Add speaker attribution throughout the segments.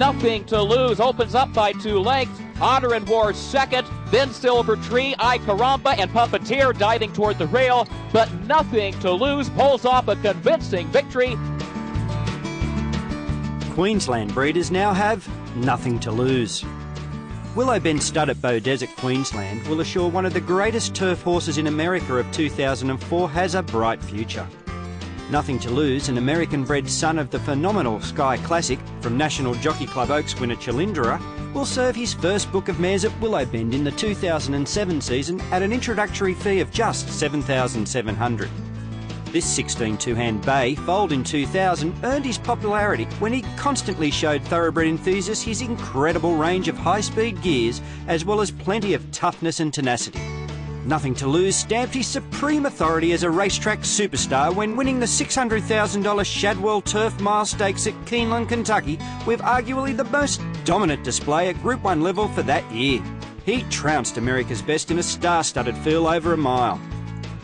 Speaker 1: Nothing to Lose opens up by 2 lengths. Honor and War second, then Silver Tree, Ay Caramba, and Puppeteer diving toward the rail, but Nothing to Lose pulls off a convincing victory.
Speaker 2: Queensland breeders now have nothing to lose. Willow Bend Stud at Bow Desert, Queensland will assure one of the greatest turf horses in America of 2004 has a bright future. Nothing to Lose, an American-bred son of the phenomenal Sky Classic from National Jockey Club Oaks winner Chilindra, will serve his first book of mares at Willow Bend in the 2007 season at an introductory fee of just $7,700. This 16 two-hand bay, foaled in 2000, earned his popularity when he constantly showed thoroughbred enthusiasts his incredible range of high-speed gears as well as plenty of toughness and tenacity. Nothing to Lose stamped his supreme authority as a racetrack superstar when winning the $600,000 Shadwell Turf Mile Stakes at Keeneland, Kentucky, with arguably the most dominant display at Group 1 level for that year. He trounced America's best in a star-studded field over a mile.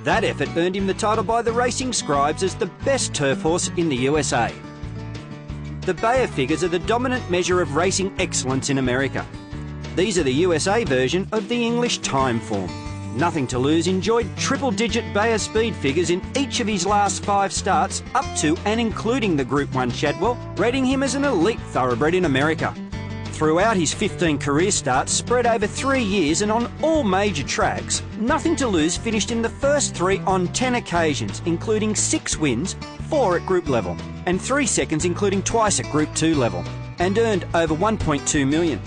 Speaker 2: That effort earned him the title by the racing scribes as the best turf horse in the USA. The Bayer figures are the dominant measure of racing excellence in America. These are the USA version of the English time form. Nothing to Lose enjoyed triple-digit Bayer speed figures in each of his last 5 starts, up to and including the Group 1 Shadwell, rating him as an elite thoroughbred in America. Throughout his 15 career starts, spread over 3 years and on all major tracks, Nothing to Lose finished in the first 3 on 10 occasions, including 6 wins, 4 at group level, and 3 seconds including twice at Group 2 level, and earned over $1.2 million.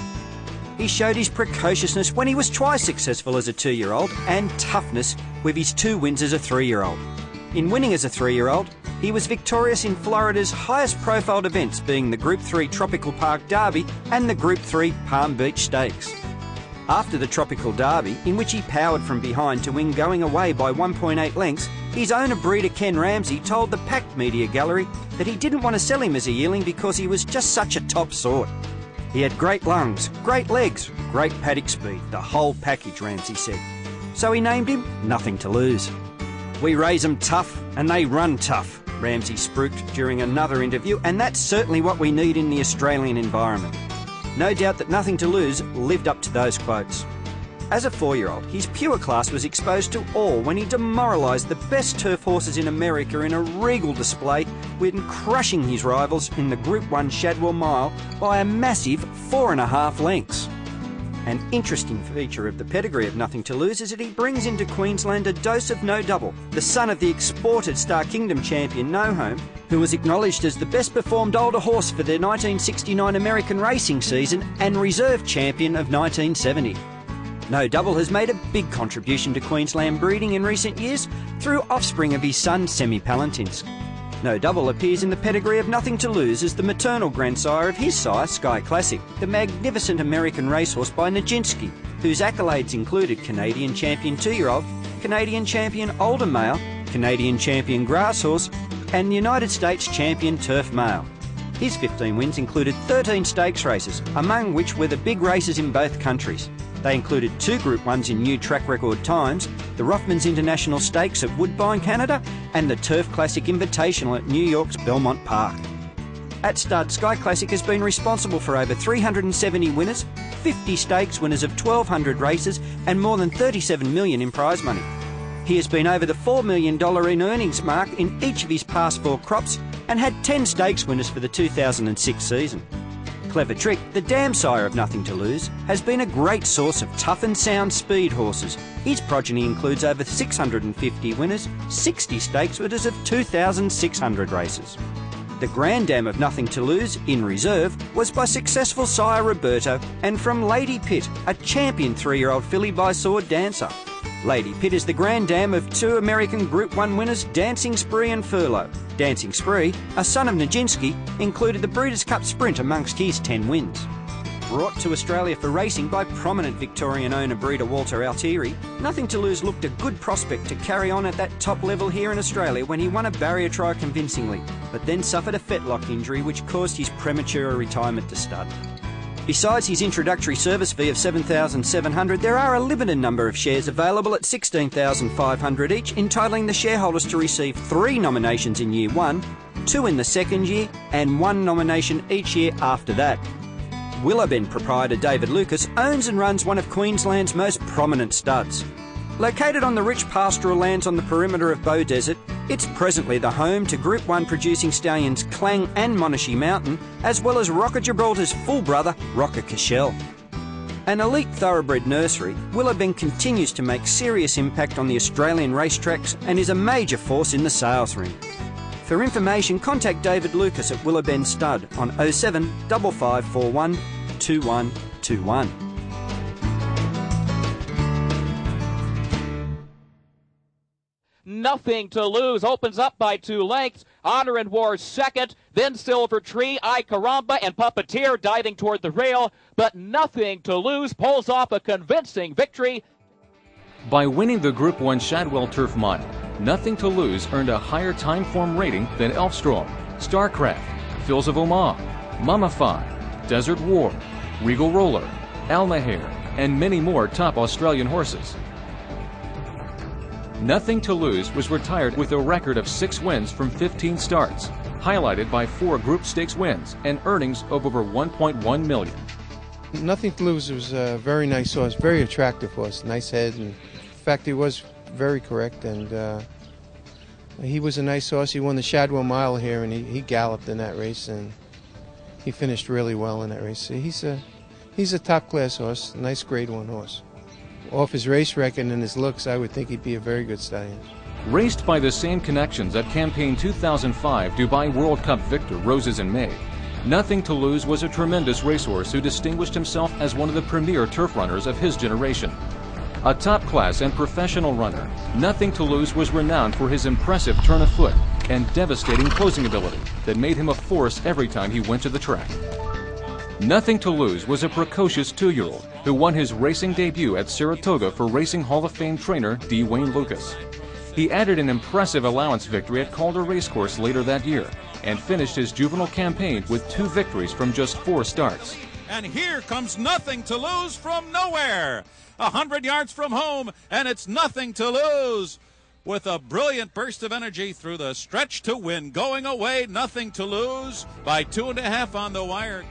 Speaker 2: He showed his precociousness when he was twice successful as a 2-year-old and toughness with his 2 wins as a 3-year-old. In winning as a 3-year-old, he was victorious in Florida's highest profiled events, being the Group 3 Tropical Park Derby and the Group 3 Palm Beach Stakes. After the Tropical Derby, in which he powered from behind to win going away by 1.8 lengths, his owner breeder Ken Ramsey told the packed media gallery that he didn't want to sell him as a yearling because he was just such a top sort. He had great lungs, great legs, great paddock speed, the whole package, Ramsey said. So he named him Nothing to Lose. "We raise them tough and they run tough," Ramsey spruiked during another interview, and that's certainly what we need in the Australian environment. No doubt that Nothing to Lose lived up to those quotes. As a 4-year-old, his pure class was exposed to all when he demoralised the best turf horses in America in a regal display, when crushing his rivals in the Group 1 Shadwell Mile by a massive 4.5 lengths. An interesting feature of the pedigree of Nothing to Lose is that he brings into Queensland a dose of No Double, the son of the exported Star Kingdom champion No Home, who was acknowledged as the best performed older horse for the 1969 American racing season and reserve champion of 1970. No Double has made a big contribution to Queensland breeding in recent years through offspring of his son Semi Palantinsk. No Double appears in the pedigree of Nothing to Lose as the maternal grandsire of his sire, Sky Classic, the magnificent American racehorse by Nijinsky, whose accolades included Canadian champion 2-year-old, Canadian champion older male, Canadian champion grass horse, and United States champion turf male. His 15 wins included 13 stakes races, among which were the big races in both countries. They included 2 Group 1s in new track record times, the Rothmans International Stakes at Woodbine, Canada, and the Turf Classic Invitational at New York's Belmont Park. At stud, Sky Classic has been responsible for over 370 winners, 50 stakes winners of 1,200 races, and more than $37 million in prize money. He has been over the $4 million in earnings mark in each of his past 4 crops and had 10 stakes winners for the 2006 season. Clever Trick, the dam sire of Nothing to Lose, has been a great source of tough and sound speed horses. His progeny includes over 650 winners, 60 stakes winners of 2,600 races. The Grand Dam of Nothing to Lose, in reserve, was by successful sire Roberto and from Lady Pitt, a champion 3-year-old filly by Sword Dancer. Lady Pitt is the Grand Dam of 2 American Group 1 winners, Dancing Spree and Furlough. Dancing Spree, a son of Nijinsky, included the Breeders' Cup Sprint amongst his 10 wins. Brought to Australia for racing by prominent Victorian owner-breeder Walter Altieri, Nothing to Lose looked a good prospect to carry on at that top level here in Australia when he won a barrier try convincingly, but then suffered a fetlock injury which caused his premature retirement to stud. Besides his introductory service fee of $7,700, there are a limited number of shares available at $16,500 each, entitling the shareholders to receive 3 nominations in year 1, 2 in the second year, and 1 nomination each year after that. Willowbend proprietor David Lucas owns and runs one of Queensland's most prominent studs. Located on the rich pastoral lands on the perimeter of Bow Desert, it's presently the home to Group 1 producing stallions Clang and Monashee Mountain, as well as Rocker Gibraltar's full brother, Rocker Cashel. An elite thoroughbred nursery, Willowbend continues to make serious impact on the Australian racetracks and is a major force in the sales ring. For information, contact David Lucas at Willowbend Stud on 07 5541 2121.
Speaker 1: Nothing to Lose opens up by 2 lengths. Honor and War second, then Silver Tree, I Caramba, and Puppeteer diving toward the rail, but Nothing to Lose pulls off a convincing victory.
Speaker 3: By winning the Group 1 Shadwell Turf Mile, Nothing to Lose earned a higher time form rating than Elfstrom, Starcraft, Fills of Oman, Mamafy, Desert War, Regal Roller, Almahair, and many more top Australian horses. Nothing to Lose was retired with a record of 6 wins from 15 starts, highlighted by 4 Group Stakes wins and earnings of over $1.1 million.
Speaker 4: Nothing to Lose was a very nice horse, very attractive horse, nice head, and in fact he was very correct, and he was a nice horse. He won the Shadwell Mile here, and he galloped in that race, and he finished really well in that race. So he's a top-class horse, nice Grade 1 horse. Off his race record and his looks, I would think he'd be a very good stallion.
Speaker 3: Raced by the same connections at Campaign 2005 Dubai World Cup victor Roses in May, Nothing to Lose was a tremendous racehorse who distinguished himself as one of the premier turf runners of his generation. A top-class and professional runner, Nothing to Lose was renowned for his impressive turn of foot and devastating closing ability that made him a force every time he went to the track. Nothing to Lose was a precocious 2-year-old who won his racing debut at Saratoga for Racing Hall of Fame trainer D. Wayne Lucas. He added an impressive allowance victory at Calder Racecourse later that year and finished his juvenile campaign with 2 victories from just 4 starts.
Speaker 5: And here comes Nothing to Lose from nowhere. 100 yards from home, and it's Nothing to Lose. With a brilliant burst of energy through the stretch to win. Going away, Nothing to Lose by 2.5 on the wire.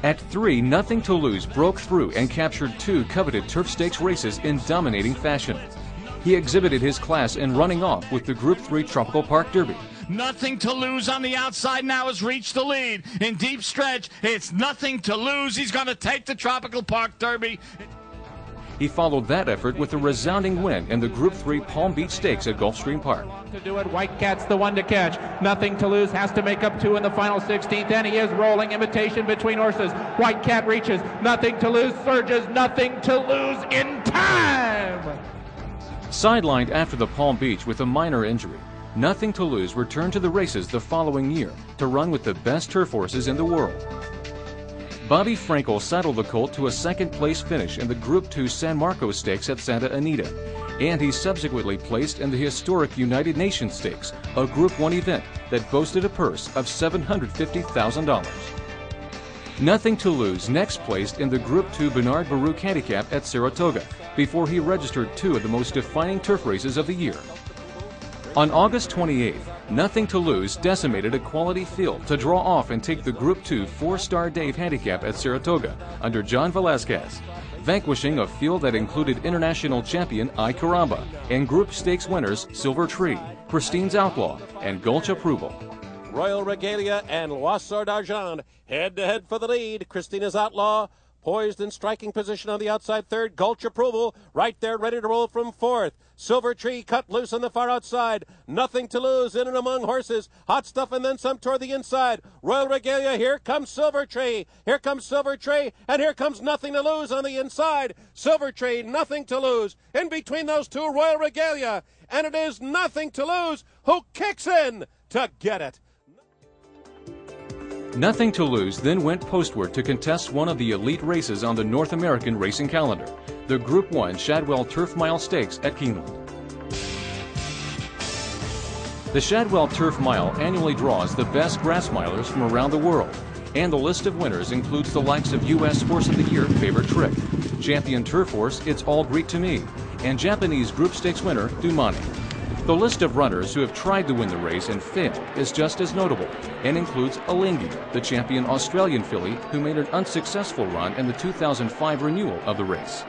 Speaker 3: At 3, Nothing to Lose broke through and captured 2 coveted Turf Stakes races in dominating fashion. He exhibited his class in running off with the Group 3 Tropical Park Derby.
Speaker 6: Nothing to Lose on the outside now has reached the lead. In deep stretch, it's Nothing to Lose. He's going to take the Tropical Park Derby.
Speaker 3: He followed that effort with a resounding win in the Group 3 Palm Beach Stakes at Gulfstream Park.
Speaker 7: To do it, White Cat's the one to catch. Nothing to Lose has to make up 2 in the final 16th, and he is rolling. Imitation between horses. White Cat reaches. Nothing to Lose surges. Nothing to Lose in time.
Speaker 3: Sidelined after the Palm Beach with a minor injury, Nothing to Lose returned to the races the following year to run with the best turf horses in the world. Bobby Frankel saddled the colt to a 2nd-place finish in the Group 2 San Marcos Stakes at Santa Anita, and he subsequently placed in the historic United Nations Stakes, a Group 1 event that boasted a purse of $750,000. Nothing to Lose next placed in the Group 2 Bernard Baruch Handicap at Saratoga before he registered 2 of the most defining turf races of the year. On August 28th, Nothing to Lose decimated a quality field to draw off and take the Group 2 4-Star Dave Handicap at Saratoga under John Velasquez, vanquishing a field that included international champion I Caramba and Group Stakes winners Silver Tree, Christine's Outlaw, and Gulch Approval.
Speaker 8: Royal Regalia and Loisseur d'Argent head-to-head for the lead. Christina's Outlaw poised in striking position on the outside 3rd. Gulch Approval right there ready to roll from 4th. Silver Tree cut loose on the far outside. Nothing to Lose in and among horses. Hot Stuff and then some toward the inside. Royal Regalia, here comes Silver Tree. Here comes Silver Tree, and here comes Nothing to Lose on the inside. Silver Tree, Nothing to Lose. In between those 2, Royal Regalia. And it is Nothing to Lose who kicks in to get it.
Speaker 3: Nothing to Lose then went postward to contest one of the elite races on the North American racing calendar, the Group 1 Shadwell Turf Mile Stakes at Keeneland. The Shadwell Turf Mile annually draws the best grass milers from around the world, and the list of winners includes the likes of U.S. Horse of the Year Favorite Trick, Champion Turf Horse It's All Greek to Me, and Japanese Group Stakes winner Dumani. The list of runners who have tried to win the race and failed is just as notable and includes Alinghi, the champion Australian filly who made an unsuccessful run in the 2005 renewal of the race.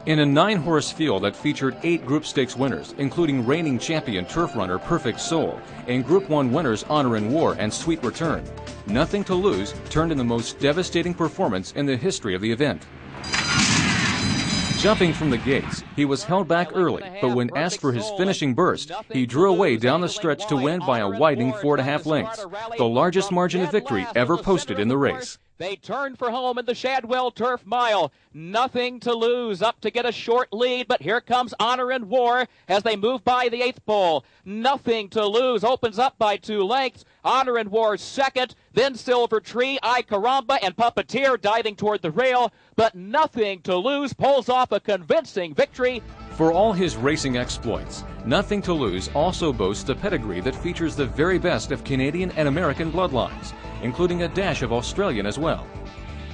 Speaker 3: In a 9-horse field that featured 8 Group Stakes winners, including reigning champion turf runner Perfect Soul and Group 1 winners Honor and War and Sweet Return, Nothing to Lose turned in the most devastating performance in the history of the event. Jumping from the gates, he was held back early, but when asked for his finishing burst, he drew away down the stretch to win by a widening 4.5 lengths, the largest margin of victory ever posted in the race.
Speaker 1: They turn for home in the Shadwell Turf Mile. Nothing to Lose up to get a short lead, but here comes Honor and War as they move by the 8th pole. Nothing to Lose opens up by 2 lengths. Honor and War second, then Silver Tree, I Caramba, and Puppeteer diving toward the rail, but Nothing to Lose pulls off a convincing victory.
Speaker 3: For all his racing exploits, Nothing to Lose also boasts a pedigree that features the very best of Canadian and American bloodlines, including a dash of Australian as well.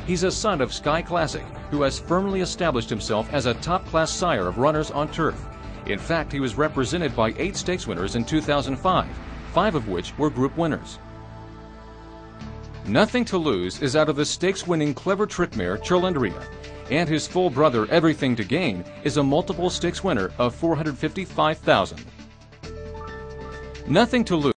Speaker 3: He's a son of Sky Classic, who has firmly established himself as a top-class sire of runners on turf. In fact, he was represented by 8 stakes winners in 2005, 5 of which were group winners. Nothing to Lose is out of the stakes-winning clever trick mare Cherlindrea, and his full brother Everything to Gain is a multiple stakes winner of $455,000. Nothing to Lose